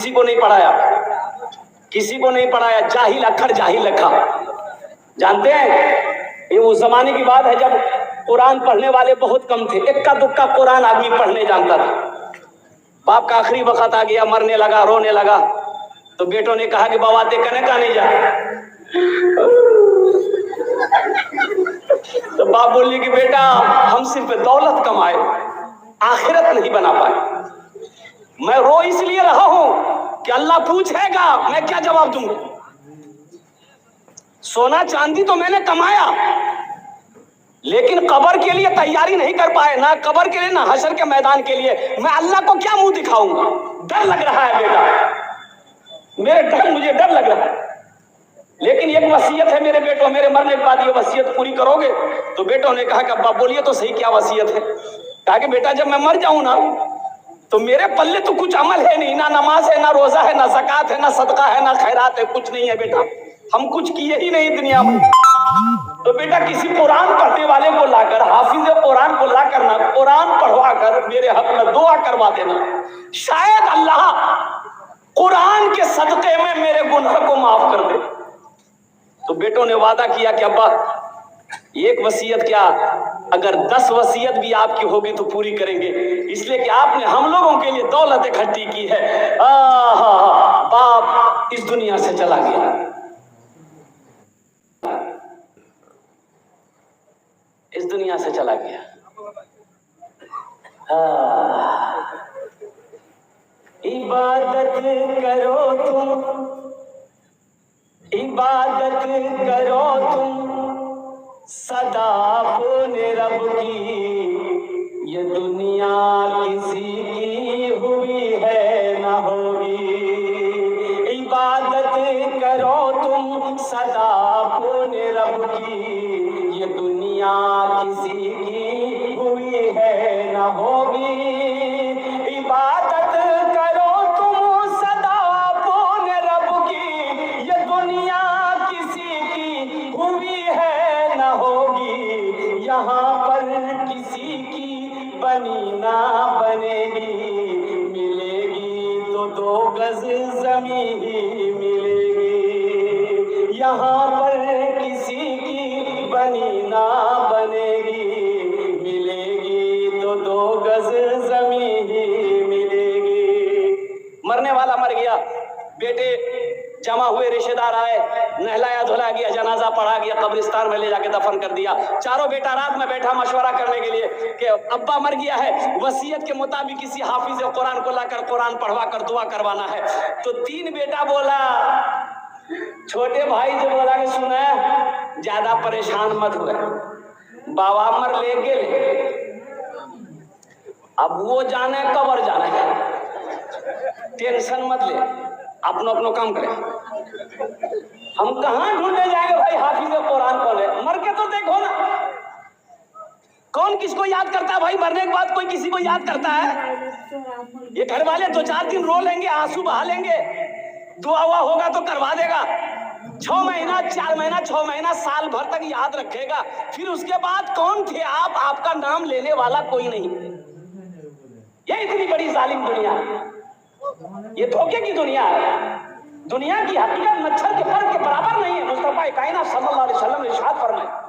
किसी को नहीं पढ़ाया, किसी को नहीं पढ़ाया। जाहिल अक्खर जाहिल लखा। जानते हैं ये उस जमाने की बात है जब कुरान पढ़ने वाले बहुत कम थे। इक्का दुक्का कुरान आदमी पढ़ने जानता था। बाप का आखिरी वक्त आ गया, मरने लगा, रोने लगा, तो बेटों ने कहा कि बाबा ते कने का नहीं जा। तो बाप बोली कि बेटा हम सिर्फ दौलत कमाए, आखिरत नहीं बना पाए। मैं रो इसलिए रहा हूं कि अल्लाह पूछेगा, मैं क्या जवाब दूंगा। सोना चांदी तो मैंने कमाया, लेकिन कब्र के लिए तैयारी नहीं कर पाए, ना कब्र के लिए ना हशर के मैदान के लिए। मैं अल्लाह को क्या मुंह दिखाऊंगा। डर लग रहा है बेटा, मुझे डर लग रहा है। लेकिन एक वसीयत है मेरे बेटों, मेरे मरने के बाद ये वसीयत पूरी करोगे। तो बेटों ने कहा कि अब्बा बोलिए तो सही क्या वसीयत है। कहा कि बेटा जब मैं मर जाऊं ना तो मेरे पल्ले तो कुछ अमल है नहीं, ना नमाज है, ना रोजा है, ना ज़कात है, ना सदका है, ना खैरात है, कुछ नहीं है बेटा। हम कुछ किए ही नहीं दुनिया में। तो बेटा किसी कुरान पढ़ने वाले को लाकर, हाफिज कुरान को लाकर ना कुरान पढ़वा कर मेरे हक में दुआ करवा देना, शायद अल्लाह कुरान के सदके में मेरे गुनाह को माफ कर दे। तो बेटों ने वादा किया कि अब्बा एक वसीयत क्या, अगर 10 वसीयत भी आपकी होगी तो पूरी करेंगे, इसलिए कि आपने हम लोगों के लिए दौलत इकट्ठी की है। बाप इस दुनिया से चला गया, इस दुनिया से चला गया। इबादत करो तुम, इबादत करो तुम सदा अपने रब की, ये दुनिया किसी की हुई है ना होगी। इबादत करो तुम सदा अपने रब की, ये दुनिया किसी की हुई है ना होगी। इबादत करो तुम सदा अपने रब की, ये दुनिया किसी की हुई है ना होगी। यहाँ पर किसी की बनी ना बनेगी, मिलेगी तो 2 गज जमीन ही मिलेगी। यहाँ पर किसी की बनी ना बनेगी, मिलेगी तो 2 गज जमीन ही मिलेगी। मरने वाला मर गया, बेटे जमा हुए, रिश्तेदार आए, नहलाया धुलाया गया, जनाजा पढ़ा गया, कब्रिस्तान में ले जाके दफन कर दिया। चारों बेटा रात में बैठा मशवरा करने के लिए कि अब्बा मर गया है, वसीयत के मुताबिक किसी हाफिज कुरान को लाकर कुरान पढ़वा कर दुआ करवाना है। तो 3 बेटा बोला, छोटे भाई जो बोला कि सुना ज्यादा परेशान मत हुए, बाबा मर ले गए, अब वो जाने कबर जाने, टेंशन मत ले, अपनो अपनो काम करें। हम कहां ढूंढने जाएंगे भाई हाफिज कुरान को ले, मर के तो देखो ना कौन किसको याद करता है। भाई मरने के बाद कोई किसी को याद करता है? ये घर वाले 2-4 दिन रो लेंगे, आंसू बहा लेंगे, दुआ हुआ होगा तो करवा देगा। 6 महीना 4 महीना 6 महीना साल भर तक याद रखेगा, फिर उसके बाद कौन थे आप, आपका नाम लेने वाला कोई नहीं। ये इतनी बड़ी जालिम दुनिया है, ये धोखे की दुनिया है। दुनिया की हकीकत मच्छर के पर के बराबर नहीं है। मुस्तफा कायनात सल्लल्लाहु अलैहि वसल्लम ने इरशाद फरमाया,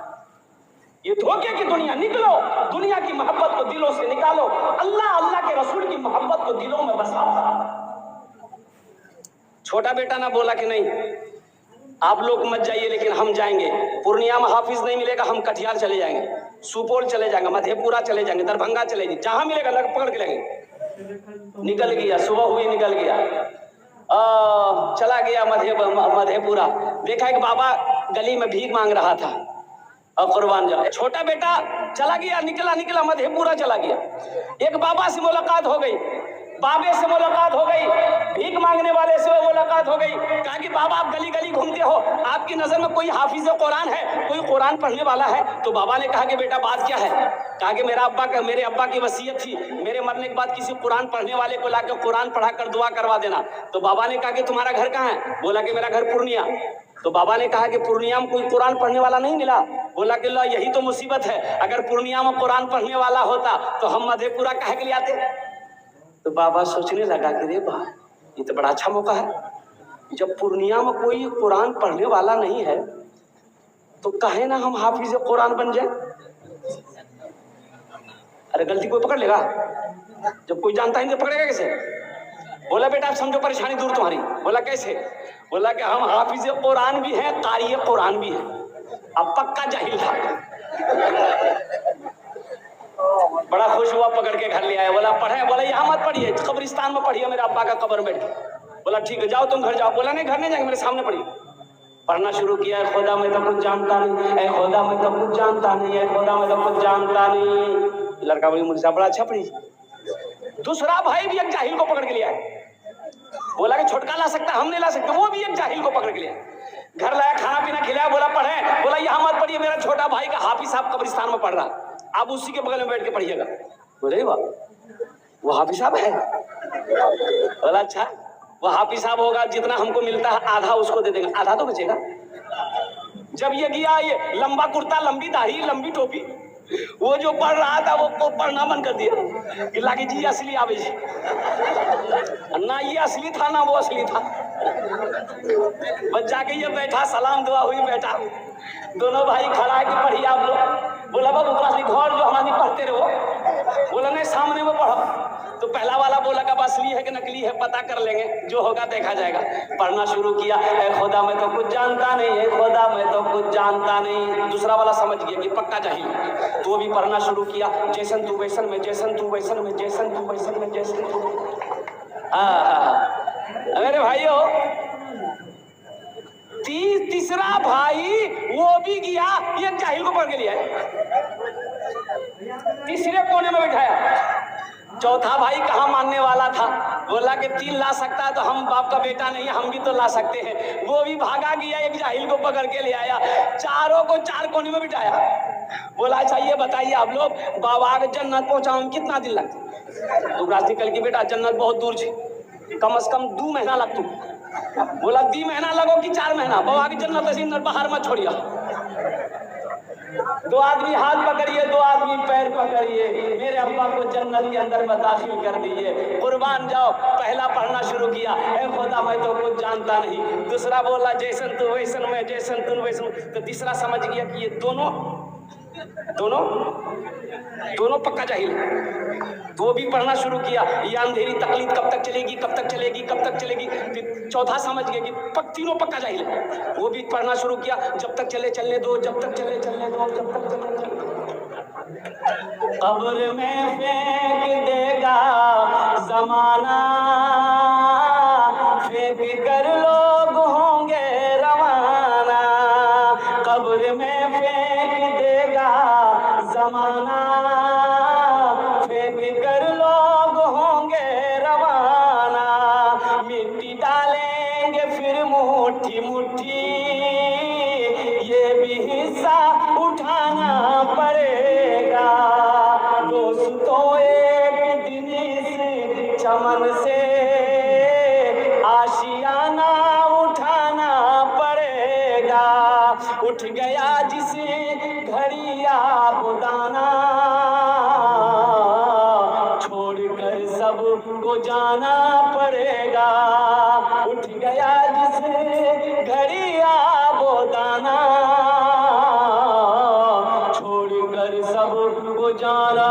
ये धोखे की दुनिया, निकलो दुनिया की मोहब्बत को दिलों से निकालो, अल्लाह अल्लाह के रसूल की मोहब्बत को दिलों में बसाओ। छोटा बेटा ना बोला कि नहीं आप लोग मत जाइए, लेकिन हम जाएंगे। पूर्णिया में हाफिज नहीं मिलेगा, हम कटिहार चले जाएंगे, सुपौल चले जाएंगे, मधेपुरा चले जाएंगे, दरभंगा चले जाएंगे, जहां मिलेगा लग पकड़ के लेंगे। निकल गया, सुबह हुई निकल गया, चला गया मधेपुरा। देखा एक बाबा गली में भीख मांग रहा था और कुर्बान जाए। छोटा बेटा चला गया, निकला मधेपुरा चला गया। एक बाबा से मुलाकात हो गई, बाबे से मुलाकात हो गई, भीख मांगने वाले से मुलाकात हो गई। कहा कि बाबा आप गली गली घूमते हो, आपकी नजर में कोई हाफिज कुरान है, कोई कुरान पढ़ने वाला है? तो बाबा ने कहा कि बेटा बात क्या है? कहा कि मेरे अब्बा की वसीयत थी, मेरे मरने के बाद किसी कुरान पढ़ने वाले को लाकर कुरान पढ़ाकर दुआ करवा देना। तो बाबा ने कहा कि तुम्हारा घर कहाँ है? बोला कि मेरा घर पूर्णिया। तो बाबा ने कहा कि पूर्णिया में कोई कुरान पढ़ने वाला नहीं मिला? बोला कि ला यही तो मुसीबत है, अगर पूर्णिया में कुरान पढ़ने वाला होता तो हम मधेपुरा कहे के लिए आते। तो बाबा सोचने लगा कि रे बा ये तो बड़ा अच्छा मौका है। जब पूर्णिया में कोई कुरान पढ़ने वाला नहीं है तो कहे ना हम हाफिज कुरान बन जाए। अरे गलती कोई पकड़ लेगा? जब कोई जानता ही नहीं तो पकड़ेगा कैसे? बोला बेटा आप समझो परेशानी दूर तुम्हारी। बोला कैसे? बोला कि हम हाफिज कुरान भी हैं, कारी कुरान भी हैं। अब पक्का जाहिल था, बड़ा खुश हुआ, पकड़ के घर ले आया। बोला पढ़े? बोला यहाँ मत पढ़िए, कब्रिस्तान में पढ़िए, मेरे अब्बा का कब्र में बैठ के। बोला ठीक है जाओ तुम घर जाओ। बोला नहीं घर नहीं जाएंगे, मेरे सामने पढ़िए। पढ़ना शुरू किया, खुदा मैं तो कुछ जानता नहीं, ऐ खुदा मैं तो कुछ जानता नहीं, ऐ खुदा मैं तो कुछ जानता नहीं। लड़का बोली मुझे बड़ा अच्छा पढ़ी। दूसरा भाई भी एक जाहिल को पकड़ के लिया। बोला कि छोटका ला सकता, हम नहीं ला सकते। वो भी एक जाहिल को पकड़ के लिया, घर लाया, खाना पीना खिलाया। बोला पढ़े? बोला यहाँ मत पढ़िए, मेरा छोटा भाई का हाफिज साहब कब्रिस्तान में पढ़ रहा, आप उसी के बगल में बैठ के पढ़िएगा। बोले वाह वो हाफिज साहब है? बोला अच्छा वो हाफिज साहब होगा, जितना हमको मिलता है आधा उसको दे देंगे, आधा तो बचेगा। जब ये गया, ये लंबा कुर्ता, लंबी दाढ़ी, लंबी टोपी, वो जो पढ़ रहा था वो पढ़ना बंद कर दिया कि लागी जी असली आवे जी। ना ये असली था ना वो असली था। बस जाके ये बैठा, सलाम दुआ हुई, बैठा। दोनों भाई खड़ा है कि पढ़िए आप लोग। बोला बाबू घर जो हमारी पढ़ते रहो। बोला नहीं सामने में पढ़ो। तो पहला वाला बोला कि असली है कि नकली है पता कर लेंगे, जो होगा देखा जाएगा। पढ़ना शुरू किया, ऐ खुदा मैं तो कुछ जानता नहीं, ऐ खुदा मैं तो कुछ जानता नहीं। दूसरा वाला समझ गया कि पक्का जाहिल, तो भी पढ़ना शुरू किया। जैसन तू वैसन में, जैसन तू वैसन में, जैसन तू वैसन में, जैसन तू। अरे भाइयों, तीसरा भाई वो भी गया, ये जाहिल को पकड़ के लिया, तीसरे कोने में बैठाया। चौथा भाई कहाँ मानने वाला था, बोला कि 3 ला सकता है तो हम बाप का बेटा नहीं है, हम भी तो ला सकते हैं। वो भी भागा गया, एक जाहिल को पकड़ के ले आया, चारों को 4 कोने में बिठाया। बोला अच्छा ये बताइए आप लोग, बाबा के जन्नत पहुंचाने में कितना दिन लगता? तो रास्ते कल की बेटा जन्नत बहुत दूर है, कम से कम 2 महीना लगता। बोला 2 महीना लगो कि 4 महीना? बाबा की जन्नत ऐसी बाहर मत छोड़िया। 2 आदमी हाथ पकड़िए, 2 आदमी पैर पकड़िए, मेरे अब्बा को जन्नत के अंदर में दाखिल कर दिए, कुर्बान जाओ। पहला पढ़ना शुरू किया, ऐ खुदा मैं तो कुछ जानता नहीं। दूसरा बोला जैसन तू वैसन में, जैसन तू वैसन। तो तीसरा समझ गया कि ये दोनों पक्का जाहिल है। तो वो भी पढ़ना शुरू किया, ये अंधेरी तकलीफ कब तक चलेगी, कब तक चलेगी, कब तक चलेगी। फिर चौथा समझ गया कि तीनों पक्का जाहिल है। वो भी पढ़ना शुरू किया, जब तक चले चलने दो, जब तक चले चलने दो, जब तक चले चलने दो। कब्र में फेंक देगा जमाना, फेंक कर लोग होंगे रवाना। कब्र में फेंक देगा जमाना, फेंक कर लोग होंगे रवाना। मिट्टी डालेंगे फिर मुट्ठी मुट्ठी, ये भी हिस्सा उठाना पड़ेगा। दोस्तों एक दिन इस चमन से आशियाना उठाना पड़ेगा। उठ गया जिस घड़ी आबुदाना, छोड़कर सबको जाना पड़ेगा। उठ गया जिस घड़ी आबुदाना, छोड़कर सबको जाना